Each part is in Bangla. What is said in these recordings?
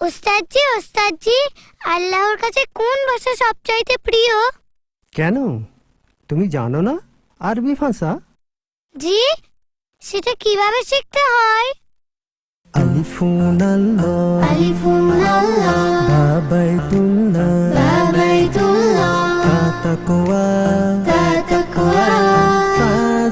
ওস্তাদজি ওস্তাদজি, আল্লাহর কাছে কোন ভাষা সবচাইতে প্রিয়? কেন, তুমি জানো না আরবি ভাষা? জি, সেটা কিভাবে শিখতে হয়? আলিফুন আল্লাহ, আলিফুন আল্লাহ, বা বাইতুল্লাহ, বা বাইতুল্লাহ, তা তাকওয়া, তা তাকওয়া, সা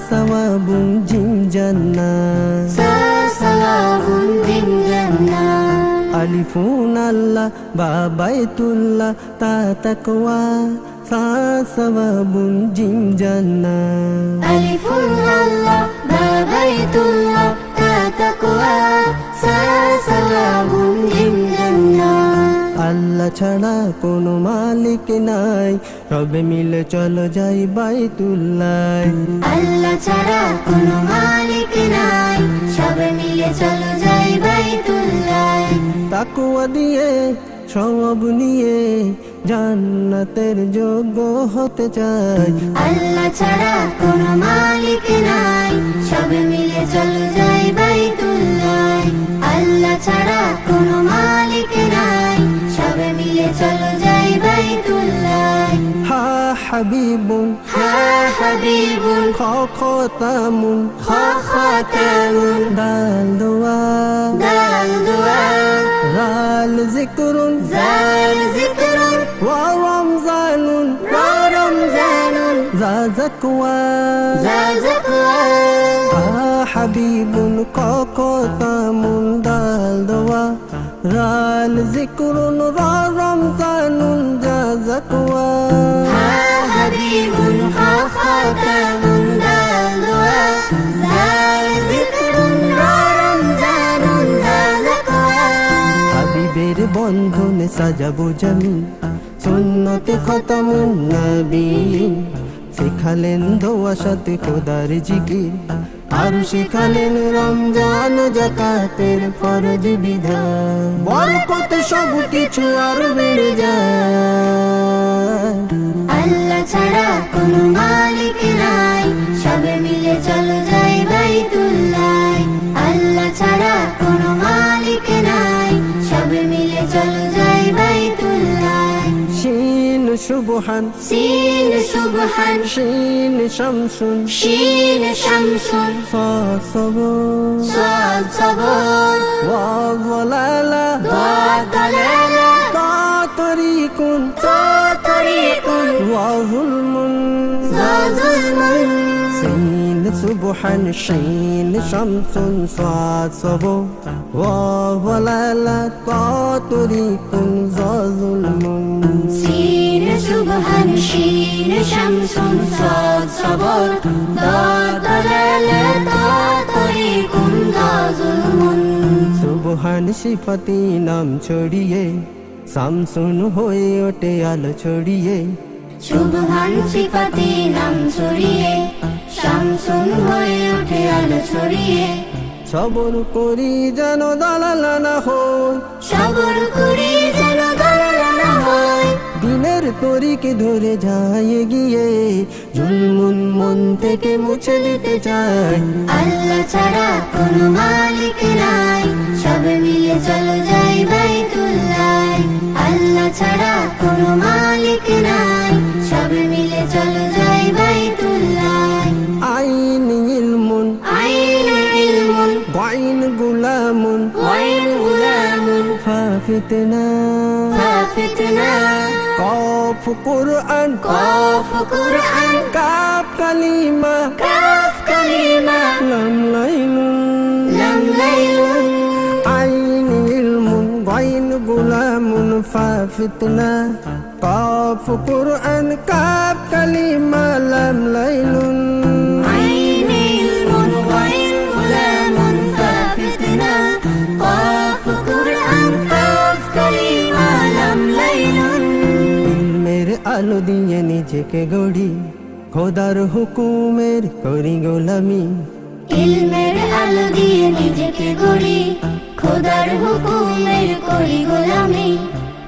সাওয়াবুন জিম জান্নাত। সা সাওয়াবুন জিম জান্নাত। আলিফুন আল্লাহ, বা বাইতুল্লাহ, তা তাকওয়া, সা সাওয়াবুন জিম জান্নাত। আলিফুন আল্লাহ, বা বাইতুল্লাহ, তা তাকওয়া, সা সাওয়াবুন জিম জান্নাত। আল্লাহ ছাড়া কোনো মালিক নাই, সবে মিলে চলো যাই বাইতুল্লাহ। আল্লাহ ছাড়া কোনো মালিক নাই, সবে মিলে চলো যাই বাইতুল্লাহ। তাকওয়া দিয়ে সওয়াব নিয়ে জান্নাতের যোগ্য হতে চাই। আল্লাহ ছাড়া কোনো মালিক নাই, সবে মিলে চলো যাই বাইতুল্লাহ। আল্লাহ ছাড়া কোনো মালিক নাই, সবে মিলে চলো যাই বাইতুল্লাহ। হা হাবিবুন, হা হাবিবুন, খ খতামুন, খ খাতামুন, দাল দোয়া, দাল দোয়া, রাল জিকরুন, জাল জিকরুন, ওয়া রমজানুন, রা রমজানুন, যা যাকওয়া। জা যাকওয়া। হা হাবিবুন, খ খতামুন, দাল দোয়া, রাল জিকরুন, রা রমজানুন, যা যাকওয়া। হা হাবিবুন, হা খাতামুন, দাল দোয়া, জাল জিকরুন, রা রমজানুন, জা যাকওয়া। হাবিবের বন্ধনে সাজাবো জমিন, সুন্নতে খতমুন নবীন। শিখালেন দোয়া সাথে খোদার জিকির, আর শিখালেন রমজান যাকাতের ফরজ বিধান। বরকত সব কিছু আর বেড়ে যায়। আল্লাহ ছাড়া কোনো মালিক নাই, সবে মিলে চলো যাই বাইতুল্লাহ। আল্লাহ ছাড়া কোনো মালিক নাই, সবে মিলে চলো যাই বাইতুল্লাহ। শিন সুবহান, সিন সুবহান, শিন শামসুন, শিন শামসুন, সা সাবুন, সাদ সাবর, ওয়া যালালা, দাদ দালালা, তা তরিকুন, তা তরিকুন, ওয়া যুলমুন। জা যুলমুন। শিন সুবহান, শিন শামসুন, সা সাবুন, ওয়া যালালা, তা তরিকুন, যা যুলমুন। সিন সুবহান, শিন শামসুন, সাদ সাবর, দাদ দালালা, তা তরিকুন, জা যুলমুন। সুবহান সিফাতি নাম ছড়িয়ে, শামসুন হয়ে ওঠে আলো ছড়িয়ে। সুবহান সিফাতি নাম ছড়িয়ে, শামসুন হয়ে ওঠে আলো ছড়িয়ে। সবর করি যেন দালাল না হয়, সবর করি যেন দালাল না হয়। দিনের তরিকে ধরে যায় গিয়ে, জুলমুন মন থেকে মুছে দিতে চাই। আল্লাহ ছাড়া কোনো মালিক নাই, সবে মিলে চলো যাই বাইতুল্লাহ। আল্লাহ ছাড়া কোনো মালিক নাই, সবে মিলে চলো যাই বাইতুল্লাহ। আইন ইলমুন, আইন ইলমুন, গাইন গুলামুন, ওয়াইন গুলামুন, ফাফিতনা, ফাফিতনা, কফ কুরআন, কফ কুরআন, কাফ কালিমা, কাফ কালিমা, লাম লাইলুন। লাম লাইলুন। আইন ইলমুন, গাইন গুলামুন, ফাফিতনা, কফ কুরআন, কাফ কালিমা, লাম লাইলুন। আইন ইলমুন, ওয়াইন গুলামুন, ফাফিতনা, কফ কুরআন, কাফ কালিমা, লাম লাইলুন। ইলমের আলো দিয়ে নিজেকে গড়ি, খোদার হুকুমের করি গোলামি। ইলমের আলো দিয়ে নিজেকে গড়ি, খোদার হুকুমের করি গোলামি।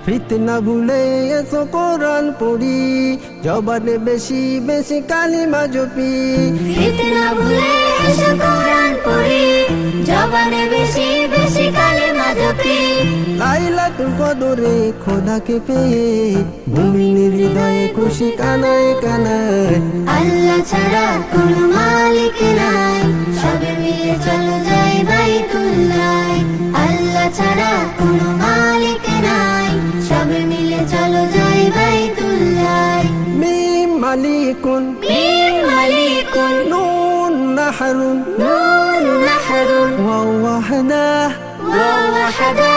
ফিতনা ভুলে এসো কোরআন পড়ি, জবানে বেশি বেশি কালিমা জপি। ফিতনা ভুলে এসো কোরআন পড়ি, জবানে বেশি বেশি কালেমা জপি। লাইলাতুল কদরে খোদাকে পেয়ে মুমিনের হৃদয়ে খুশি কানায় কানায়। আল্লাহ ছাড়া কোনো মালিক নাই, সবে মিলে চলো যাই বাইতুল্লাহ। আল্লাহ ছাড়া কোনো মালিক নাই, সবে মিলে চলো যাই বাইতুল্লাহ। মিম মালিকুন মিম মালিকুন, নুন নাহরুন নুন নাহরুন, ওয়াও ওয়াহদা ওয়া ওয়াহদা,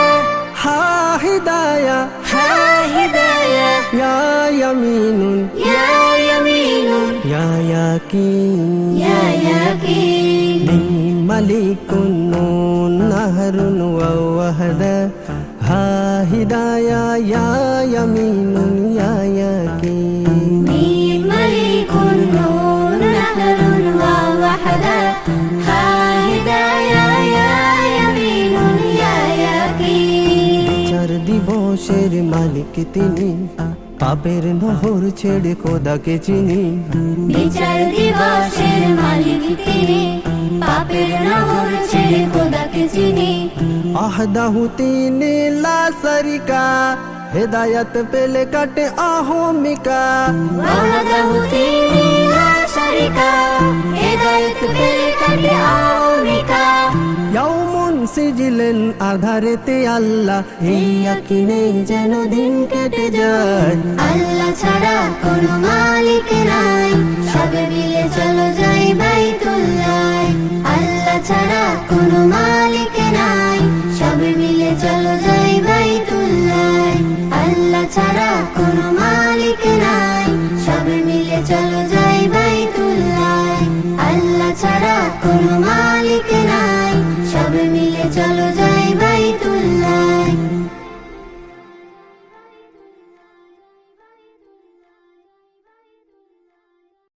হা হিদায়া হা হিদায়া, ইয়া ইয়ামিনুন ইয়া ইয়ামিনুন, ইয়া ইয়াকিন। ইয়া ইয়াকিন। মিম মালিকুন নুন নাহরুন ওয়াও ওয়াহদা হা হিদায়া ইয়া ইয়ামিনুন ইয়া ইয়াকিন। মিম মালিকুন নুন নাহরুন ওয়া ওয়াহদা, হা হিদায়া, ইয়া ইয়ামিনুন, ইয়া ইয়াকিন। বিচার দিবসের মালিক তিনি, পাপের নহর ছেড়ে খোদাকে চিনি। বিচার দিবসের মালিক তিনি, পাপের নহর ছেড়ে খোদাকে চিনি। আহদাহু তিনি লা শরিকা, হেদায়ত পেলে কাটে আহমিকা। ওয়াহদাহু তিনি লা শারিকা, হিদায়াত পেলে কাটে আহমিকা। ইয়াউমুন সিজিলেন আধারেতে আল্লাহ, এই ইয়াকিনে যেন দিন কেটে যায়। আল্লাহ ছাড়া কোনো মালিক নাই, সবে মিলে চলো যাই বাইতুল্লাহ। আল্লাহ ছাড়া কোনো মালিক নাই, সবে মিলে চলো যাই বাইতুল্লাহ। আল্লাহ ছাড়া কোনো মালিক নাই, সবে মিলে চলো যাই বাইতুল্লাহ। আল্লাহ ছাড়া কোনো মালিক